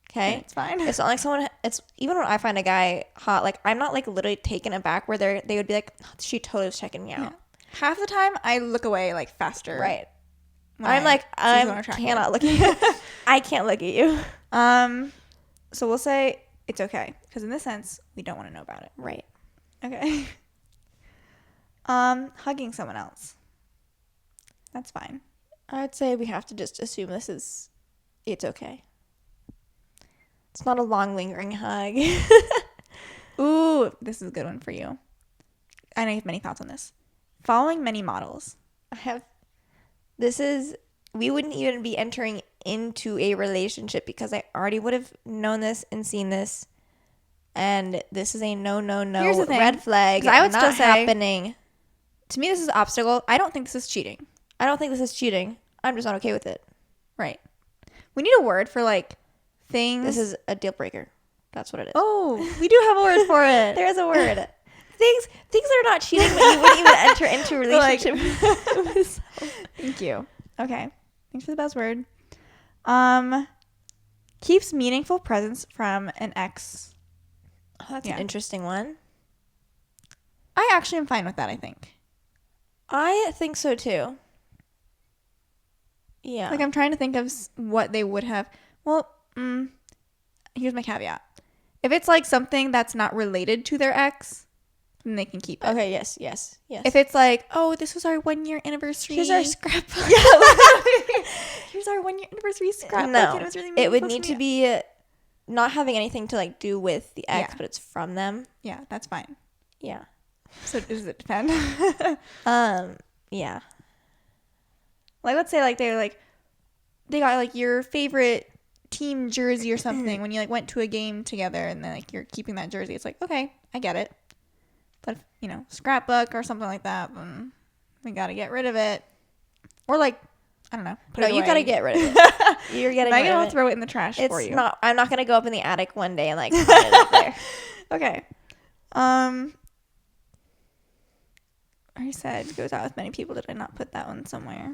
Okay? It's fine. It's not like someone... It's even when I find a guy hot, like, I'm not, like, literally taken aback where they would be like, oh, she totally was checking me out. Yeah. Half the time, I look away, like, faster. Right. I'm like, I cannot look at you. I can't look at you. So we'll say it's okay. Because in this sense, we don't want to know about it. Right. Okay. Hugging someone else. That's fine. I'd say we have to just assume it's okay. It's not a long lingering hug. Ooh, this is a good one for you. I know you have many thoughts on this. Following many models. We wouldn't even be entering into a relationship because I already would have known this and seen this. And this is a no. Here's the thing. Red flag. I would not still say, happening. To me, this is an obstacle. I don't think this is cheating. I don't think this is cheating. I'm just not okay with it. Right. We need a word for like things. This is a deal breaker. That's what it is. Oh, we do have a word for it. There is a word. Things that are not cheating, but you wouldn't even enter into a relationship with. Thank you. Okay. Thanks for the buzzword. Keeps meaningful presents from an ex. Oh, that's an interesting one. I actually am fine with that, I think. I think so too. Yeah. Like I'm trying to think of what they would have. Well, here's my caveat. If it's like something that's not related to their ex, then they can keep it. Okay, yes. If it's like, oh, this was our 1-year anniversary. Here's our scrapbook. Yeah, here's our 1-year anniversary scrapbook. No, it was really it would need to be not having anything to like do with the ex, but it's from them. Yeah, that's fine. Yeah. So does it depend? Yeah. Like let's say like they got like your favorite team jersey or something when you like went to a game together and then like you're keeping that jersey. It's like, okay, I get it. But if, scrapbook or something like that, then we gotta get rid of it. Or like, I don't know. No, you gotta get rid of it. You're getting rid of it. Megan will throw it in the trash for you. I'm not gonna go up in the attic one day and like find it up there. Okay. I said goes out with many people. Did I not put that one somewhere?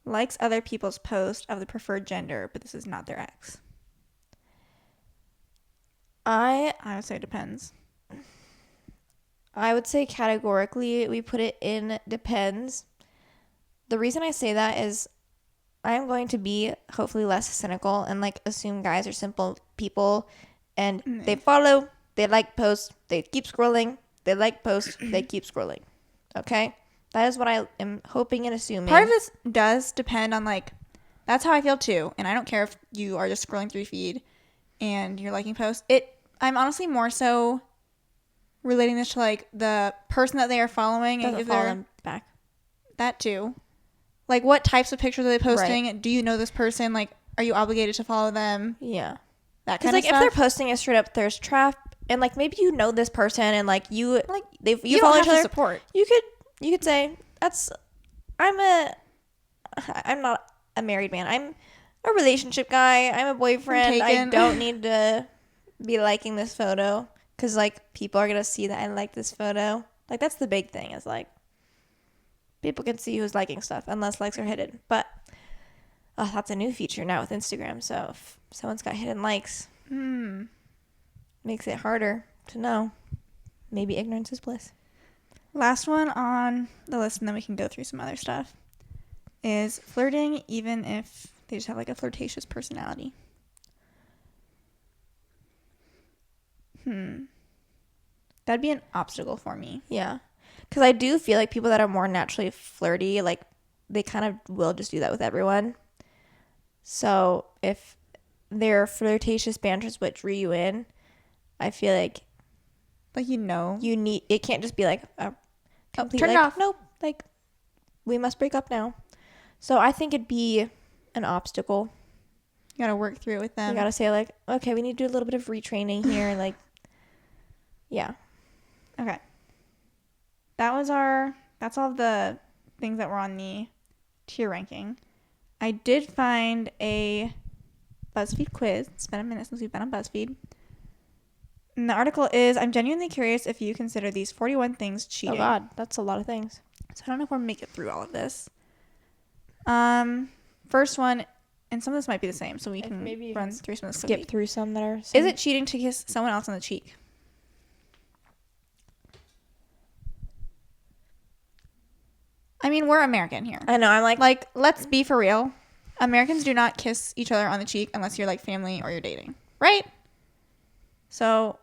Likes other people's posts of the preferred gender, but this is not their ex. I would say it depends. I would say categorically we put it in depends. The reason I say that is I'm going to be hopefully less cynical and like assume guys are simple people and they follow, they like posts, they keep scrolling, they like posts, they keep scrolling. Okay? That is what I am hoping and assuming. Part of this does depend on like, that's how I feel too. And I don't care if you are just scrolling through feed and you're liking posts. I'm honestly more so relating this to like the person that they are following. Doesn't and if follow they're them back. that too. Like what types of pictures are they posting? Right. Do you know this person? Like, are you obligated to follow them? Yeah. That Because kind of like stuff. if they're posting a straight up thirst trap and like maybe you know this person and like you like you don't follow have each to other, support. you could say I'm not a married man. I'm a relationship guy. I'm a boyfriend. I don't need to be liking this photo because like people are gonna see that I like this photo. Like that's the big thing is like people can see who's liking stuff unless likes are hidden. But that's a new feature now with Instagram. So if someone's got hidden likes, makes it harder to know. Maybe ignorance is bliss. Last one on the list, and then we can go through some other stuff, is flirting even if they just have like a flirtatious personality. That'd be an obstacle for me. Yeah. Because I do feel like people that are more naturally flirty, like they kind of will just do that with everyone. So if their flirtatious banters what drew you in, I feel like you need, it can't just be like a complete turn it like, off. Nope, like we must break up now. So I think it'd be an obstacle. You gotta work through it with them. You gotta say like, okay, we need to do a little bit of retraining here. Like, yeah. Okay. That's all the things that were on the tier ranking. I did find a Buzzfeed quiz. It's been a minute since we've been on Buzzfeed. And the article is, I'm genuinely curious if you consider these 41 things cheating. Oh God, that's a lot of things. So I don't know if we'll make it through all of this. First one, and some of this might be the same, so we can maybe run through some of this skip quickly. through some that are. Is it cheating to kiss someone else on the cheek? I mean, we're American here. I know. I'm Like, let's be for real. Americans do not kiss each other on the cheek unless you're like family or you're dating, right? So,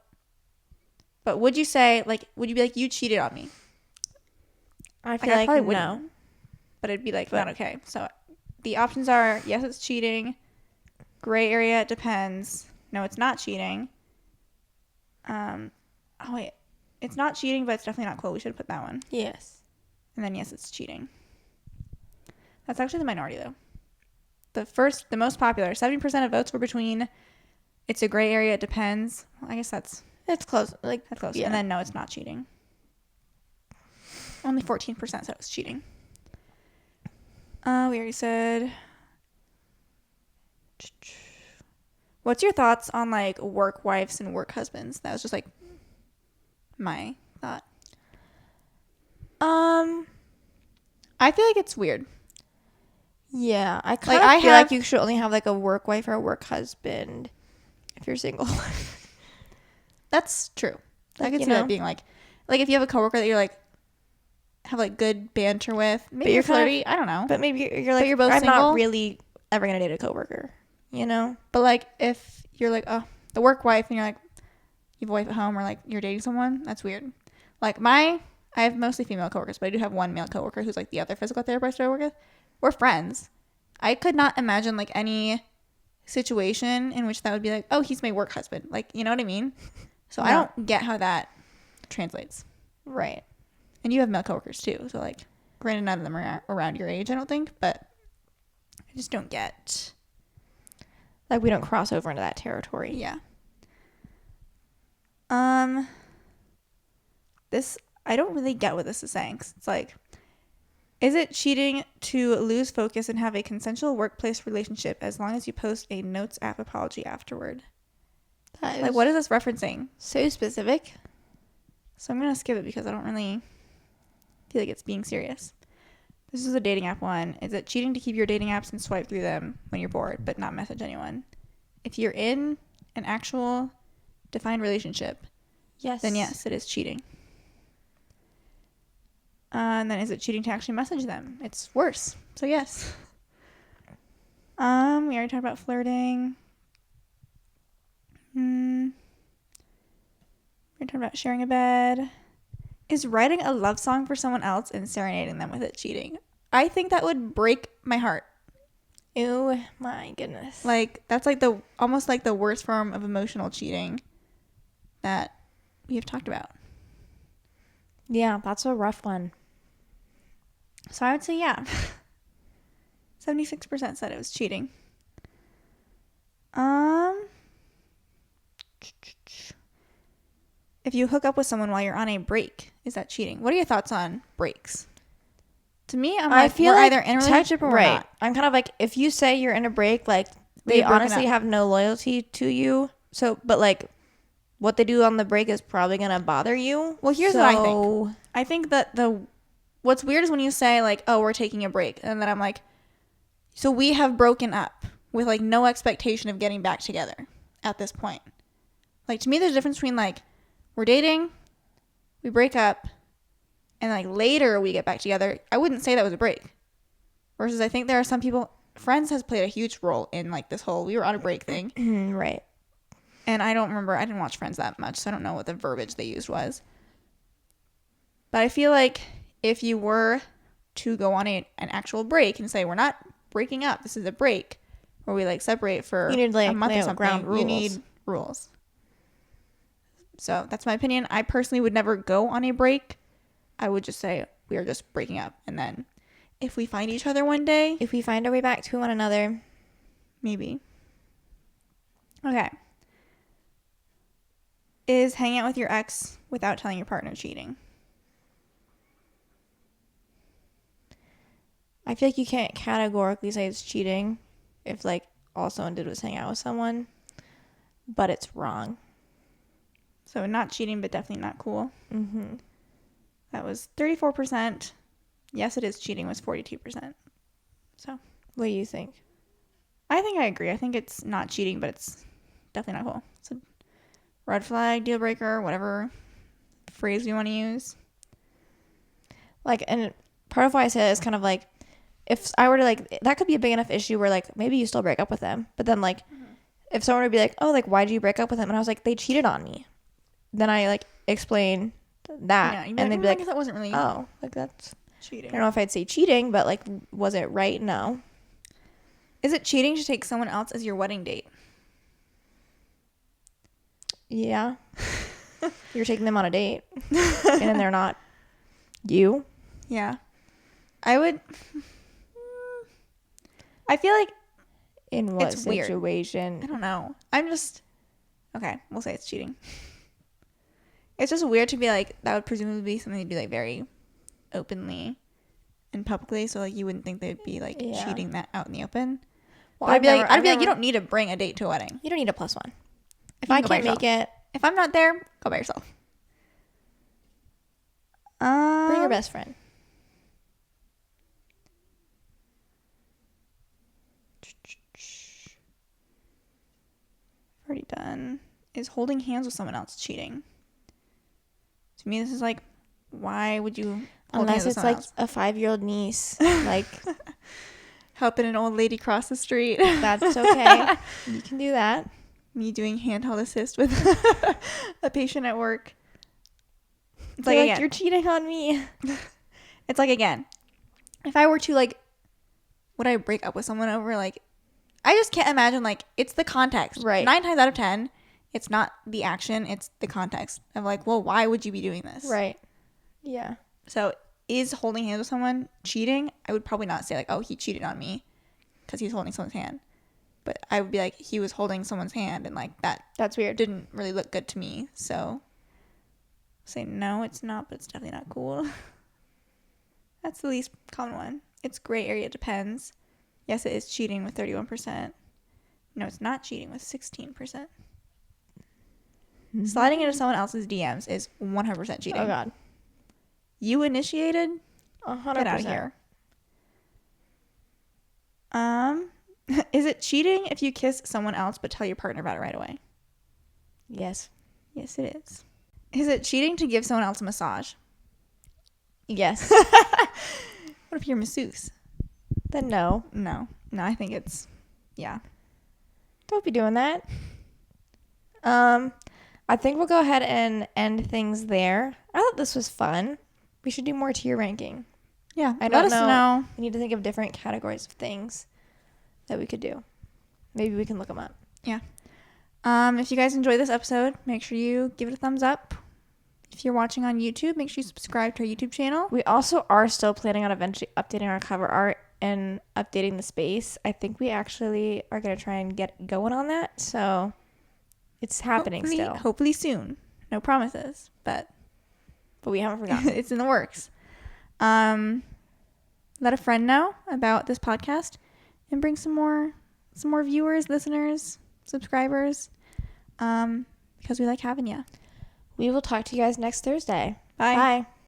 but would you say would you be like, you cheated on me? I feel like probably no. wouldn't. But it'd be like not okay. So the options are yes, it's cheating. Gray area, it depends. No, it's not cheating. Oh wait, it's not cheating, but it's definitely not cool. We should have put that one. Yes. And then yes, it's cheating. That's actually the minority though. The most popular, 70% of votes were between it's a gray area, it depends. Well, I guess It's close. Like that's close. Yeah. And then no, it's not cheating. Only 14% said it's cheating. We already said. What's your thoughts on like work wives and work husbands? That was just like my thought. I feel like it's weird. Yeah, I kind Like, of feel like you should only have like a work wife or a work husband if you're single. That's true. I Like, could see that being like if you have a coworker that you're like have like good banter with, maybe you're flirty. I don't know. But maybe you're like, you're both I'm single? not really ever gonna date a coworker. You know? But like if you're like the work wife and you're like you have a wife at home or like you're dating someone, that's weird. Like I have mostly female coworkers, but I do have one male coworker who's like the other physical therapist I work with. We're friends. I could not imagine like any situation in which that would be like, oh, he's my work husband. Like, you know what I mean? So No. I don't get how that translates. Right. And you have male coworkers too. So like, granted, none of them are around your age, I don't think, but I just don't get. Like we don't cross over into that territory. Yeah. This, I don't really get what this is saying. It's like, is it cheating to lose focus and have a consensual workplace relationship as long as you post a Notes app apology afterward? That Like, what is this referencing? so specific? So I'm gonna skip it because I don't really feel like it's being serious. This is a dating app one. Is it cheating to keep your dating apps and swipe through them when you're bored, but not message anyone? If you're in an actual defined relationship, Yes. then yes, it is cheating. And then is it cheating to actually message them? It's worse. So yes. We already talked about flirting. We talked about sharing a bed. Is writing a love song for someone else and serenading them with it cheating? I think that would break my heart. Oh my goodness. Like, that's like almost like the worst form of emotional cheating that we have talked about. Yeah, that's a rough one. So I would say yeah. 76% said it was cheating. If you hook up with someone while you're on a break, is that cheating? What are your thoughts on breaks? To me, I feel we're like either in a relationship or we're right. not. I'm kind of like, if you say you're in a break, like they They've broken honestly up. have no loyalty to you. So, but like what they do on the break is probably gonna bother you. Well, here's what I think. I think that what's weird is when you say like, oh, we're taking a break, and then I'm like, so we have broken up with like no expectation of getting back together at this point. Like, to me, there's a difference between like we're dating, we break up, and like later we get back together. I wouldn't say that was a break. Versus I think there are some people, Friends has played a huge role in like this whole we were on a break thing. Right. And I don't remember, I didn't watch Friends that much, so I don't know what the verbiage they used was. But I feel like if you were to go on an actual break and say, we're not breaking up, this is a break, where we like separate for You need, like, a month lay or out something, ground you rules. need rules. So that's my opinion. I personally would never go on a break. I would just say, we are just breaking up. And then if we find each other one day, If we find our way back to one another. maybe. Okay. Is hanging out with your ex without telling your partner cheating? I feel like you can't categorically say it's cheating if like all someone did was hang out with someone, but it's wrong. So not cheating, but definitely not cool. Mm-hmm. That was 34%. Yes, it is cheating was 42%. So What do you think? I think I agree. I think it's not cheating, but it's definitely not cool. It's a red flag, deal breaker, whatever phrase we want to use. Like, and part of why I say it is kind of like, if I were to like, that could be a big enough issue where like maybe you still break up with them, but then like, if someone would be like, oh, like why'd you break up with him? And I was like, they cheated on me. Then I like explain that, Yeah, and they'd be like, that wasn't really oh, like that's cheating. I don't know if I'd say cheating, but like, was it right? No. Is it cheating to take someone else as your wedding date? Yeah. You're taking them on a date, and then they're not you. Yeah. I would. I feel like In what It's weird. situation? I don't know. I'm just okay. We'll say it's cheating. It's just weird to be like that would presumably be something to do like very openly and publicly. So like you wouldn't think they'd be like Yeah. cheating that out in the open. Well, But I'd be like, you don't need to bring a date to a wedding. You don't need a plus one. If You I can go by can't make it, If I'm not there, go by yourself. bring your best friend. Already done. Is holding hands with someone else cheating? To me, this is like, why would you hold hands Unless with it's someone like else? a 5-year-old niece, like Helping an old lady cross the street. that's okay. You can do that. Me doing handheld assist with a patient at work. It's Like, like, again, you're cheating on me. it's like, again, if I were to like, would I break up with someone over like, I just can't imagine like, it's the context. Right. 9 times out of 10, it's not the action, it's the context of like, well, why would you be doing this? Right. Yeah. So is holding hands with someone cheating? I would probably not say like, oh, he cheated on me because he's holding someone's hand. But I would be like, he was holding someone's hand and like That's weird. didn't really look good to me. So say no, it's not, but it's definitely not cool. That's the least common one. It's gray area, depends. Yes, it is cheating with 31%. No, it's not cheating with 16%. Sliding into someone else's DMs is 100% cheating. Oh God. You initiated? 100%. Get out of here. Is it cheating if you kiss someone else but tell your partner about it right away? Yes. Yes, it is. Is it cheating to give someone else a massage? Yes. What if you're a masseuse? Then no. No, I think it's, yeah. Don't be doing that. I think we'll go ahead and end things there. I thought this was fun. We should do more tier ranking. Yeah, I let don't us know. know. We need to think of different categories of things that we could do. Maybe we can look them up. Yeah. If you guys enjoyed this episode, make sure you give it a thumbs up. If you're watching on YouTube, make sure you subscribe to our YouTube channel. We also are still planning on eventually updating our cover art and updating the space. I think we actually are going to try and get going on that. So it's happening still. Hopefully soon. No promises, but we haven't forgotten. it's in the works. Let a friend know about this podcast and bring some more viewers, listeners, subscribers, because we like having you. We will talk to you guys next Thursday. Bye. Bye.